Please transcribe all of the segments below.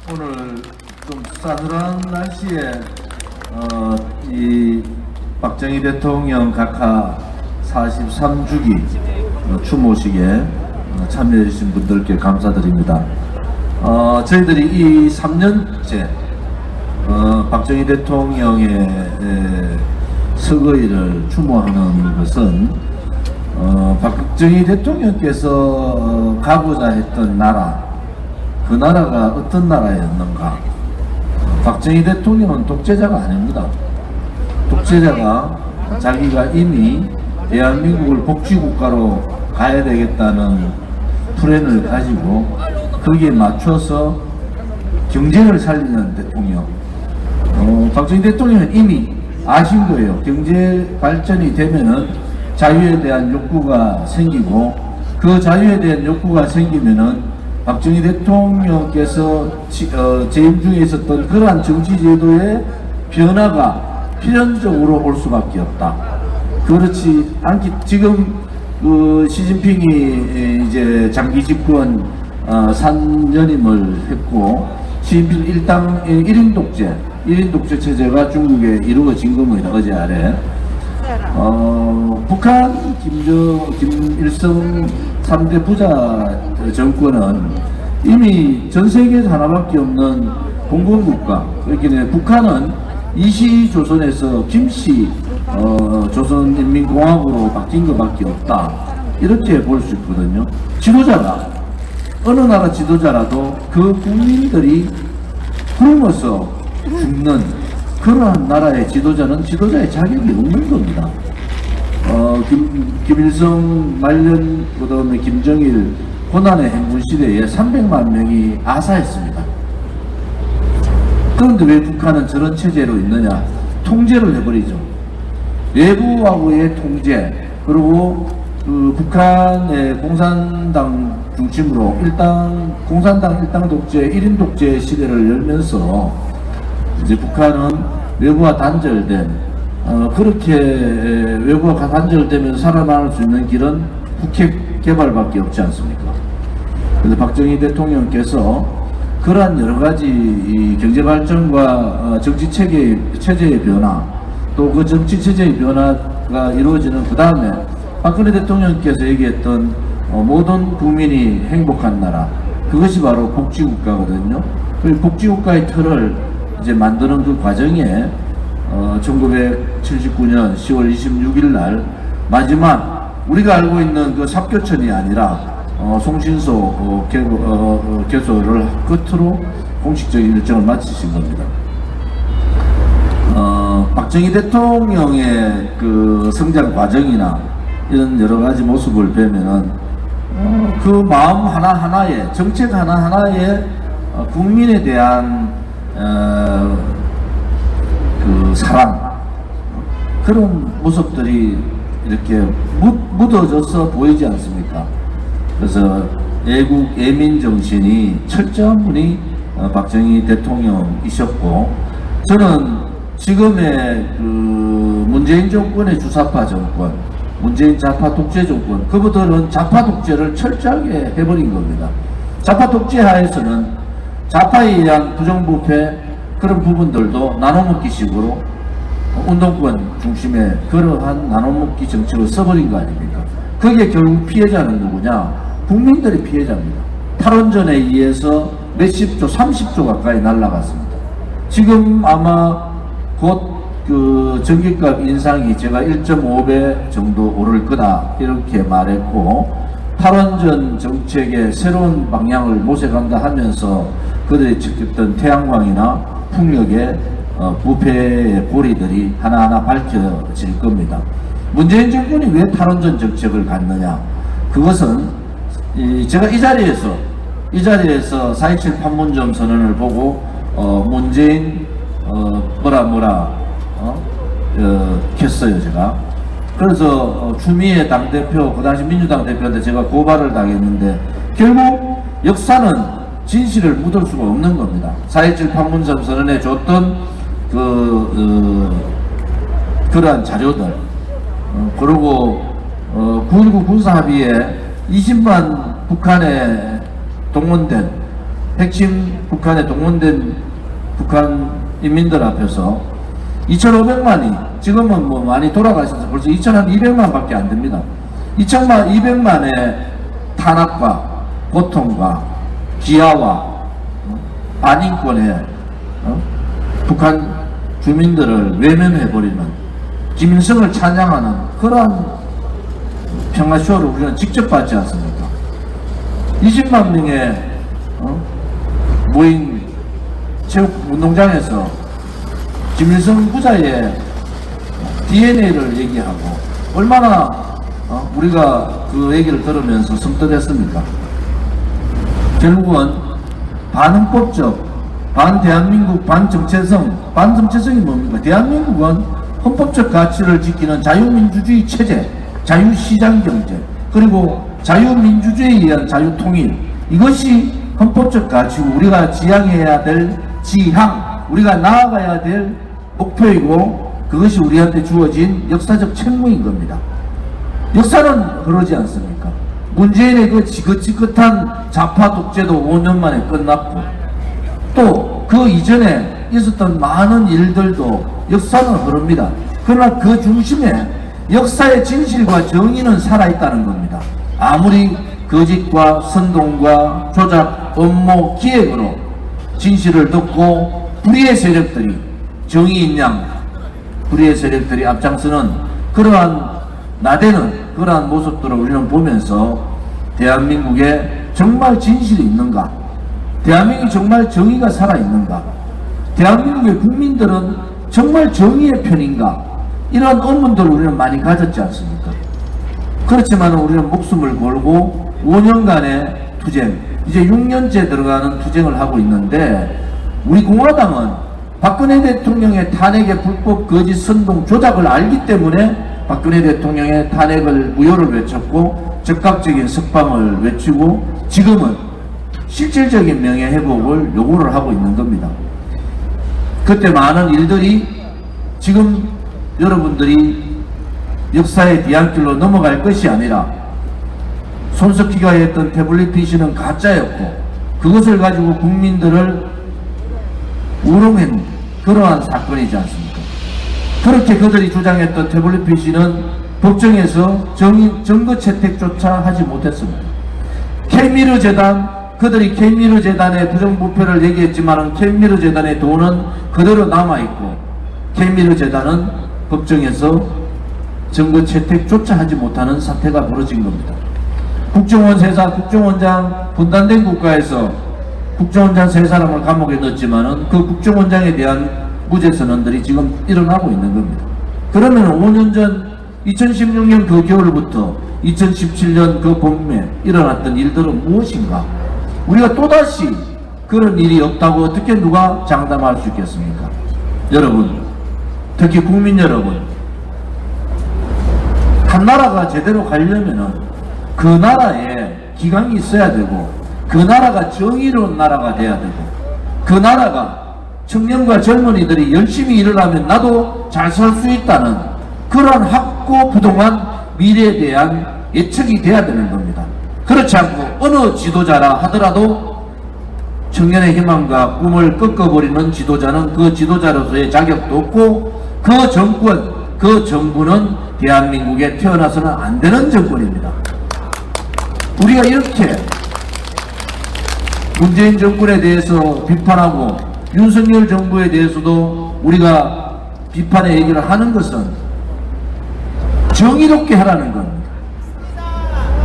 오늘 좀 싸늘한 날씨에 이 박정희 대통령 각하 43주기 추모식에 참여해주신 분들께 감사드립니다. 저희들이 이 3년째 박정희 대통령의 서거일을 추모하는 것은 박정희 대통령께서 가고자 했던 나라, 그 나라가 어떤 나라였는가. 박정희 대통령은 독재자가 아닙니다. 독재자가 자기가 이미 대한민국을 복지국가로 가야 되겠다는 플랜을 가지고 거기에 맞춰서 경제를 살리는 대통령. 박정희 대통령은 이미 아신 거예요. 경제 발전이 되면은 자유에 대한 욕구가 생기고, 그 자유에 대한 욕구가 생기면은 박정희 대통령께서 재임 중에 있었던 그러한 정치제도의 변화가 필연적으로 올 수밖에 없다. 그렇지 않기, 지금 시진핑이 이제 장기 집권 3년임을 했고, 시진핑 일당 1인 독재 체제가 중국에 이루어진 겁니다. 어제 아래. 북한 김일성 3대 부자 정권은 이미 전 세계에서 하나밖에 없는 공군국가. 그렇기 북한은 이시조선에서 김씨 조선인민공화국으로 바뀐 것밖에 없다. 이렇게 볼 수 있거든요. 지도자가, 어느 나라 지도자라도 그 국민들이 굶어서 죽는 그러한 나라의 지도자는 지도자의 자격이 없는 겁니다. 김일성 말년, 그 다음에 김정일 고난의 행군 시대에 300만 명이 아사했습니다. 그런데 왜 북한은 저런 체제로 있느냐? 통제를 해버리죠. 외부하고의 통제, 그리고 북한의 공산당 중심으로 공산당 일당 독재, 1인 독재 시대를 열면서 이제 북한은 외부와 단절된, 그렇게 외부와 단절되면 살아남을 수 있는 길은 북핵 개발밖에 없지 않습니까? 그래서 박정희 대통령께서 그러한 여러 가지 경제 발전과 정치 체제의 변화, 또 그 정치 체제의 변화가 이루어지는 그 다음에 박근혜 대통령께서 얘기했던 모든 국민이 행복한 나라, 그것이 바로 복지국가거든요. 그 복지국가의 틀을 이제 만드는 그 과정에 1979년 10월 26일 날 마지막 우리가 알고 있는 그 삽교천이 아니라 송신소 개소를 끝으로 공식적인 일정을 마치신 겁니다. 박정희 대통령의 그 성장 과정이나 이런 여러 가지 모습을 보면은 그 마음 하나하나에, 정책 하나하나에 국민에 대한 그 사랑, 그런 모습들이 이렇게 묻어져서 보이지 않습니까? 그래서 애민 정신이 철저한 분이 박정희 대통령이셨고, 저는 지금의 그 문재인 정권의 주사파 정권, 문재인 좌파 독재 정권, 그분들은 좌파 독재를 철저하게 해버린 겁니다. 좌파 독재 하에서는 좌파에 의한 부정부패, 그런 부분들도 나눠먹기식으로 운동권 중심의 그러한 나눠먹기 정책을 써버린 거 아닙니까? 그게 결국 피해자는 누구냐? 국민들이 피해자입니다. 탈원전에 의해서 몇십조, 30조 가까이 날라갔습니다. 지금 아마 곧 그 전기값 인상이 제가 1.5배 정도 오를 거다 이렇게 말했고, 탈원전 정책의 새로운 방향을 모색한다 하면서 그들이 지켰던 태양광이나 풍력의 부패의 고리들이 하나하나 밝혀질 겁니다. 문재인 정권이 왜 탈원전 정책을 갔느냐? 그것은 제가 이 자리에서 4.27 판문점 선언을 보고 문재인 했어요, 제가. 그래서 추미애 당대표, 그 당시 민주당 대표한테 제가 고발을 당했는데, 결국 역사는 진실을 묻을 수가 없는 겁니다. 4.27 판문점 선언에 줬던 그러한 자료들, 그리고 9.19 군사합의에 20만 북한에 동원된 핵심 북한에 동원된 북한 인민들 앞에서 2,500만이 지금은 뭐 많이 돌아가셔서 벌써 2,200만 밖에 안 됩니다. 2,200만의 탄압과 고통과 기아와 안인권에 북한 주민들을 외면해버리는 김일성을 찬양하는 그러한 평화쇼를 우리는 직접 봤지 않습니까? 20만 명의 모인 체육운동장에서 김일성 부자의 DNA를 얘기하고 얼마나 우리가 그 얘기를 들으면서 섬뜩했습니까? 결국은 반헌법적, 반대한민국, 반정체성이 뭡니까? 대한민국은 헌법적 가치를 지키는 자유민주주의 체제, 자유시장경제, 그리고 자유민주주의에 의한 자유통일, 이것이 헌법적 가치고 우리가 지향해야 될 지향, 우리가 나아가야 될 목표이고 그것이 우리한테 주어진 역사적 책무인 겁니다. 역사는 그러지 않습니까? 문재인의 그 지긋지긋한 좌파 독재도 5년 만에 끝났고 또 그 이전에 있었던 많은 일들도 역사는 흐릅니다. 그러나 그 중심에 역사의 진실과 정의는 살아있다는 겁니다. 아무리 거짓과 선동과 조작, 음모, 기획으로 진실을 듣고 불의의 세력들이 정의인 양 불의의 세력들이 앞장서는 그러한 나대는 그러한 모습들을 우리는 보면서 대한민국에 정말 진실이 있는가? 대한민국이 정말 정의가 살아있는가? 대한민국의 국민들은 정말 정의의 편인가? 이러한 의문들을 우리는 많이 가졌지 않습니까? 그렇지만 우리는 목숨을 걸고 5년간의 투쟁, 이제 6년째 들어가는 투쟁을 하고 있는데 우리 공화당은 박근혜 대통령의 탄핵의 불법 거짓 선동 조작을 알기 때문에 박근혜 대통령의 탄핵을 무효를 외쳤고 즉각적인 석방을 외치고 지금은 실질적인 명예회복을 요구를 하고 있는 겁니다. 그때 많은 일들이 지금 여러분들이 역사의 뒤안길로 넘어갈 것이 아니라 손석희가 했던 태블릿 PC는 가짜였고 그것을 가지고 국민들을 우롱한 그러한 사건이지 않습니까? 그렇게 그들이 주장했던 태블릿 PC는 법정에서 증거 채택조차 하지 못했습니다. 케미르 재단, 그들이 케미르 재단의 부정부패를 얘기했지만 케미르 재단의 돈은 그대로 남아있고 케미르 재단은 법정에서 증거 채택조차 하지 못하는 사태가 벌어진 겁니다. 국정원 세사, 국정원장 분단된 국가에서 국정원장 3사람을 감옥에 넣었지만은 그 국정원장에 대한 무죄 선언들이 지금 일어나고 있는 겁니다. 그러면 5년 전 2016년 그 겨울부터 2017년 그 봄에 일어났던 일들은 무엇인가? 우리가 또다시 그런 일이 없다고 어떻게 누가 장담할 수 있겠습니까? 여러분, 특히 국민 여러분, 한 나라가 제대로 가려면은 그 나라에 기강이 있어야 되고 그 나라가 정의로운 나라가 돼야 되고 그 나라가 청년과 젊은이들이 열심히 일을 하면 나도 잘 살 수 있다는 그러한 확고부동한 미래에 대한 예측이 돼야 되는 겁니다. 그렇지 않고 어느 지도자라 하더라도 청년의 희망과 꿈을 꺾어버리는 지도자는 그 지도자로서의 자격도 없고 그 정권, 그 정부는 대한민국에 태어나서는 안 되는 정권입니다. 우리가 이렇게 문재인 정권에 대해서 비판하고 윤석열 정부에 대해서도 우리가 비판의 얘기를 하는 것은 정의롭게 하라는 겁니다.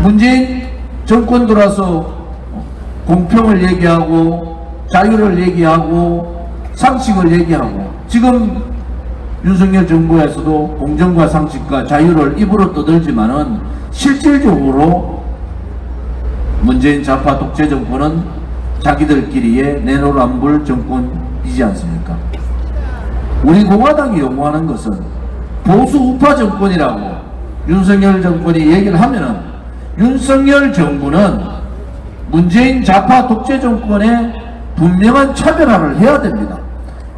문재인 정권 들어와서 공평을 얘기하고 자유를 얘기하고 상식을 얘기하고 지금 윤석열 정부에서도 공정과 상식과 자유를 입으로 떠들지만은 실질적으로 문재인 좌파 독재 정권은 자기들끼리의 내노란불 정권이지 않습니까? 우리 공화당이 요구하는 것은 보수 우파 정권이라고 윤석열 정권이 얘기를 하면은 윤석열 정부는 문재인 좌파 독재 정권에 분명한 차별화를 해야 됩니다.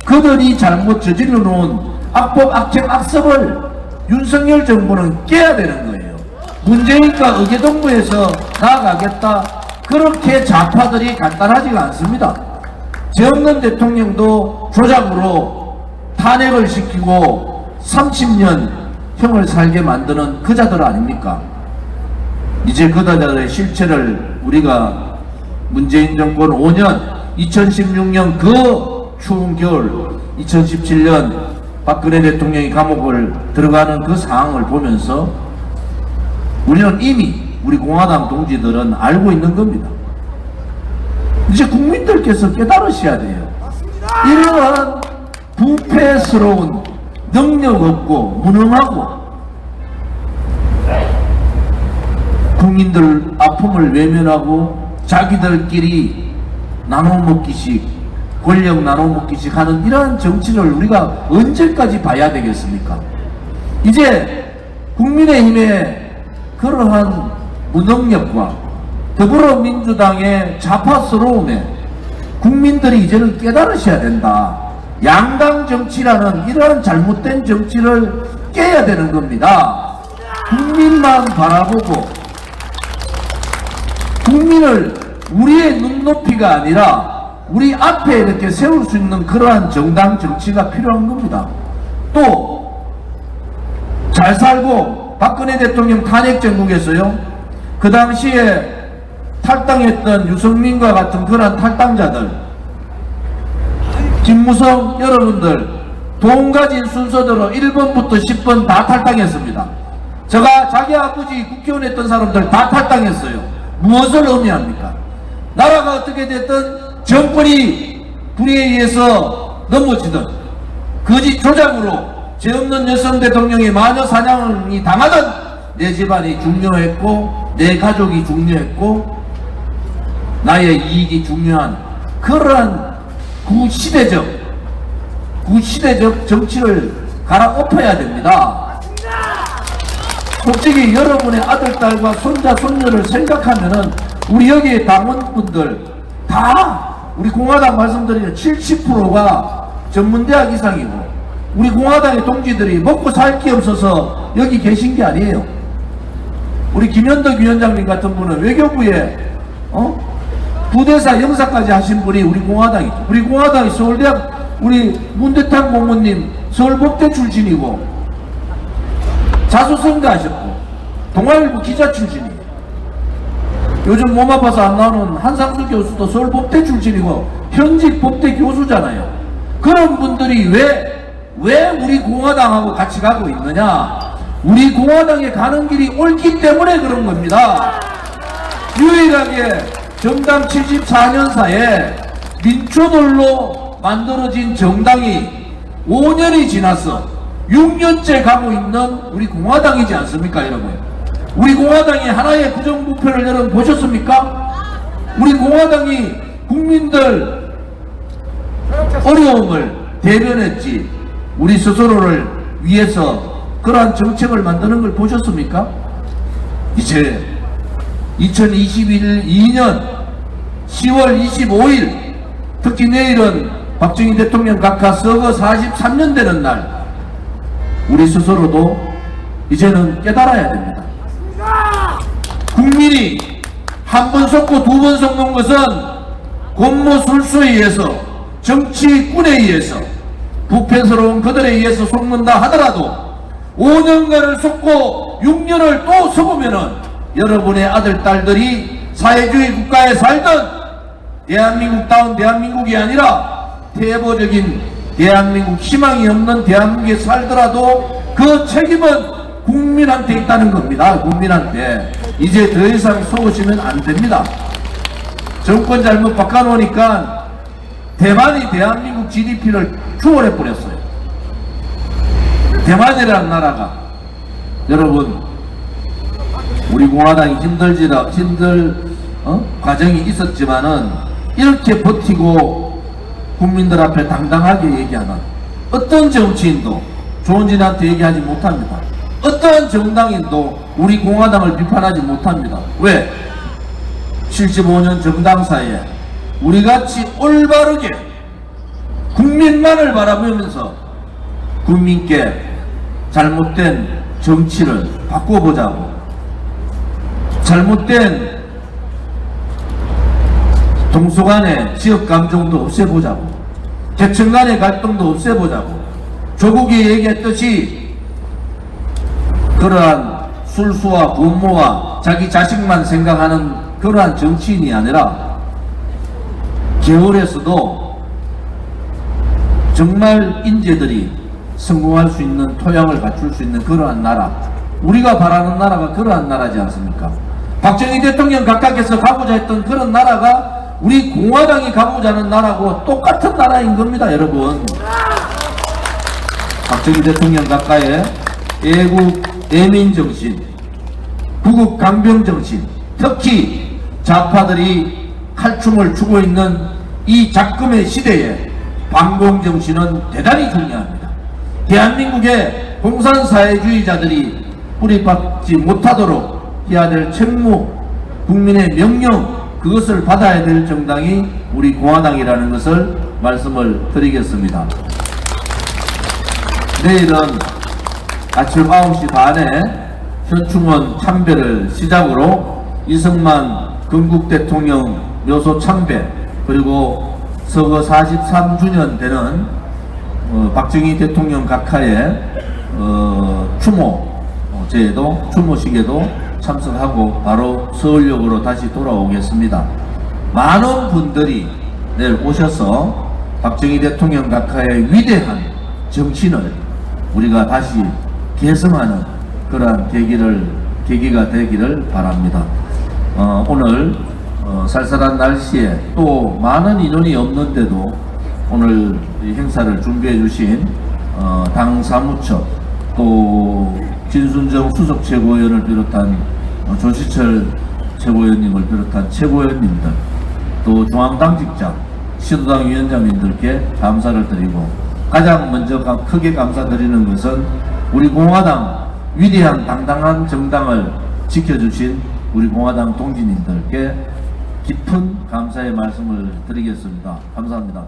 그들이 잘못 저질러 놓은 악법, 악행, 악습을 윤석열 정부는 깨야 되는 거예요. 문재인과 의계동부에서 나아가겠다, 그렇게 좌파들이 간단하지가 않습니다. 정권 대통령도 조작으로 탄핵을 시키고 30년 형을 살게 만드는 그 자들 아닙니까? 이제 그 자들의 실체를 우리가 문재인 정권 5년, 2016년 그 추운 겨울, 2017년 박근혜 대통령이 감옥을 들어가는 그 상황을 보면서 우리는 이미 우리 공화당 동지들은 알고 있는 겁니다. 이제 국민들께서 깨달으셔야 돼요. 이러한 부패스러운, 능력 없고 무능하고 국민들 아픔을 외면하고 자기들끼리 나눠먹기식, 권력 나눠먹기식 하는 이러한 정치를 우리가 언제까지 봐야 되겠습니까? 이제 국민의힘의 그러한 무능력과 더불어민주당의 좌파스러움에 국민들이 이제는 깨달으셔야 된다. 양당 정치라는 이러한 잘못된 정치를 깨야 되는 겁니다. 국민만 바라보고 국민을 우리의 눈높이가 아니라 우리 앞에 이렇게 세울 수 있는 그러한 정당 정치가 필요한 겁니다. 또 잘 살고 박근혜 대통령 탄핵 정국에서요, 그 당시에 탈당했던 유승민과 같은 그러한 탈당자들, 김무성 여러분들 돈 가진 순서대로 1번부터 10번 다 탈당했습니다. 제가 자기 아버지 국회의원 했던 사람들 다 탈당했어요. 무엇을 의미합니까? 나라가 어떻게 됐든 정권이 불의에 의해서 넘어지든 거짓 조작으로 죄 없는 여성 대통령이 마녀 사냥이 당하든 내 집안이 중요했고 내 가족이 중요했고 나의 이익이 중요한 그러한 구시대적 정치를 갈아엎어야 됩니다. 솔직히 여러분의 아들, 딸과 손자, 손녀를 생각하면은 우리 여기에 당원분들 다 우리 공화당 말씀드리는 70%가 전문대학 이상이고 우리 공화당의 동지들이 먹고 살 게 없어서 여기 계신 게 아니에요. 우리 김현덕 위원장님 같은 분은 외교부에 부대사 영사까지 하신 분이 우리 공화당이죠. 우리 공화당이 서울대학 우리 문대탁 고모님 서울법대 출신이고 자수성가 하셨고 동아일보 기자 출신이에요. 요즘 몸 아파서 안 나오는 한상수 교수도 서울법대 출신이고 현직 법대 교수잖아요. 그런 분들이 왜 우리 공화당하고 같이 가고 있느냐? 우리 공화당에 가는 길이 옳기 때문에 그런 겁니다. 유일하게 정당 74년사에 민초들로 만들어진 정당이 5년이 지나서 6년째 가고 있는 우리 공화당이지 않습니까, 여러분? 우리 공화당이 하나의 부정부패를 여러분 보셨습니까? 우리 공화당이 국민들 어려움을 대변했지 우리 스스로를 위해서 그러한 정책을 만드는 걸 보셨습니까? 이제 2022년 10월 25일 특히 내일은 박정희 대통령 각하 서거 43년 되는 날 우리 스스로도 이제는 깨달아야 됩니다. 국민이 한 번 속고 두 번 속는 것은 권모술수에 의해서 정치꾼에 의해서 부패스러운 그들에 의해서 속는다 하더라도 5년간을 속고 6년을 또 속으면은 여러분의 아들, 딸들이 사회주의 국가에 살던 대한민국다운 대한민국이 아니라 태보적인 대한민국, 희망이 없는 대한민국에 살더라도 그 책임은 국민한테 있다는 겁니다. 국민한테. 이제 더 이상 속으시면 안 됩니다. 정권 잘못 바꿔놓으니까 대만이 대한민국 GDP를 추월해버렸어요. 대만이라는 나라가 여러분 우리 공화당이 힘들 과정이 있었지만은 이렇게 버티고 국민들 앞에 당당하게 얘기하는 어떤 정치인도 조은진한테 얘기하지 못합니다. 어떠한 정당인도 우리 공화당을 비판하지 못합니다. 왜? 75년 정당사에 우리같이 올바르게 국민만을 바라보면서 국민께 잘못된 정치를 바꿔보자고, 잘못된 동서 간의 지역 감정도 없애보자고, 계층 간의 갈등도 없애보자고, 조국이 얘기했듯이 그러한 술수와 부모와 자기 자식만 생각하는 그러한 정치인이 아니라 개월에서도 정말 인재들이 성공할 수 있는 토양을 갖출 수 있는 그러한 나라, 우리가 바라는 나라가 그러한 나라지 않습니까? 박정희 대통령 각각에서 가고자 했던 그런 나라가 우리 공화당이 가고자 하는 나라고 똑같은 나라인 겁니다, 여러분. 박정희 대통령 각하의 애국 애민 정신, 구국 강병 정신, 특히 좌파들이 칼춤을 추고 있는 이 작금의 시대에 반공 정신은 대단히 중요합니다. 대한민국의 공산사회주의자들이 뿌리박지 못하도록 해야 될 책무, 국민의 명령, 그것을 받아야 될 정당이 우리 공화당이라는 것을 말씀을 드리겠습니다. 내일은 아침 9시 반에 현충원 참배를 시작으로 이승만 건국 대통령 묘소 참배, 그리고 서거 43주년 되는 박정희 대통령 각하의 추모제에도, 추모식에도 참석하고 바로 서울역으로 다시 돌아오겠습니다. 많은 분들이 내일 오셔서 박정희 대통령 각하의 위대한 정신을 우리가 다시 계승하는 그러한 계기가 되기를 바랍니다. 오늘 쌀쌀한 날씨에 또 많은 인원이 없는데도 오늘 이 행사를 준비해 주신 당 사무처, 또 진순정 수석 최고위원을 비롯한 조시철 최고위원님을 비롯한 최고위원님들, 또 중앙당직자, 시도당 위원장님들께 감사를 드리고, 가장 먼저 크게 감사드리는 것은 우리 공화당 위대한 당당한 정당을 지켜주신 우리 공화당 동지님들께 깊은 감사의 말씀을 드리겠습니다. 감사합니다.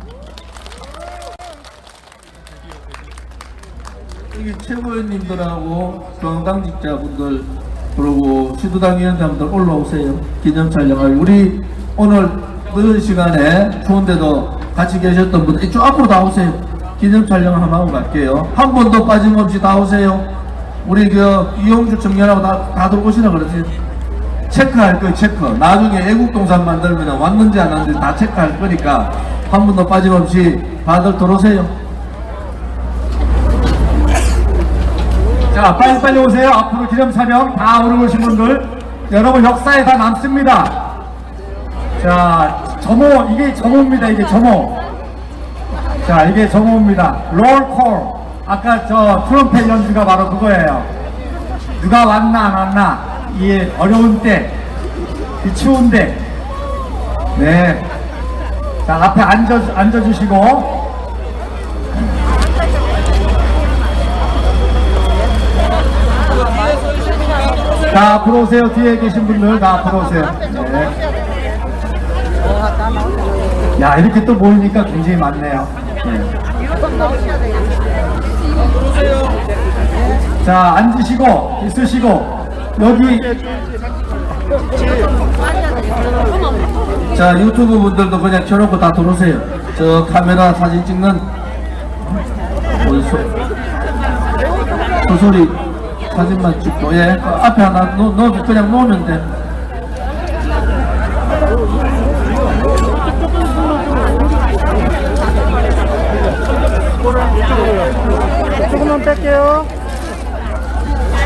여기 최고위원님들하고 중앙당직자분들, 그리고 시도당 위원장들 올라오세요. 기념 촬영을. 우리 오늘 늦은 시간에 추운데도 같이 계셨던 분들 이쪽 앞으로 다 오세요. 기념 촬영 한번 하고 갈게요. 한 번도 빠짐없이 다 오세요. 우리 이용주 청년하고 다 들어오시라 그러지. 체크할 거예요, 체크. 나중에 애국동산 만들면 왔는지 안 왔는지 다 체크할 거니까 한 번도 빠짐없이 다들 들어오세요. 자, 빨리빨리 오세요. 앞으로 기념 촬영 다 오르신 분들, 여러분 역사에 다 남습니다. 자, 점호, 이게 점호입니다. 이게 점호. 자, 이게 점호입니다. 롤콜. 아까 저 트럼펫 연주가 바로 그거예요. 누가 왔나 안 왔나, 이 어려운 때, 이 추운 때. 네. 자, 앞에 앉아주시고. 다 앞으로 오세요. 뒤에 계신 분들 다 앞으로 오세요. 네. 야, 이렇게 또 모이니까 굉장히 많네요. 네. 자, 앉으시고 있으시고 여기. 자, 유튜브 분들도 그냥 켜놓고 다 들어오세요. 저 카메라 사진 찍는 소리 사진만 찍고, 예, 그 앞에 하나 그냥 놓으면 돼. 조금만 뺄게요.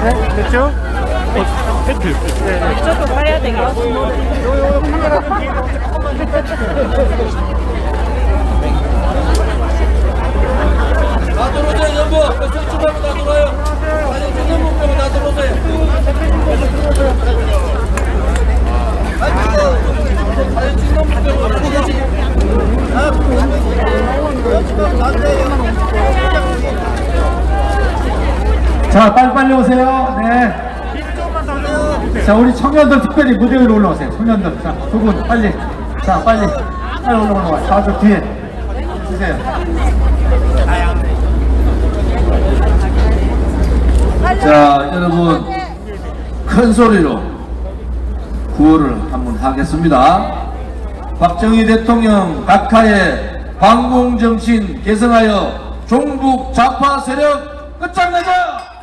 네, 됐죠? 팩트. 네. 이쪽도 봐야 되겠어. 요 카메라 좀 뒤로. 다 들어오세요, 전부. 그 설치하고 다 들어와요. 사진 찍는 분 빼고 다 들어오세요. 사진 찍는 분 빼고 다 들어오세요. 자, 빨리빨리 오세요. 네. 자, 우리 청년들 특별히 무대 위로 올라오세요. 청년들. 자, 두 분, 빨리. 자, 빨리. 빨리 올라와. 자, 저 뒤에. 주세요. 자, 여러분, 큰 소리로 구호를 한번 하겠습니다. 박정희 대통령 각하의 반공정신 개성하여 종북 좌파 세력 끝장내자!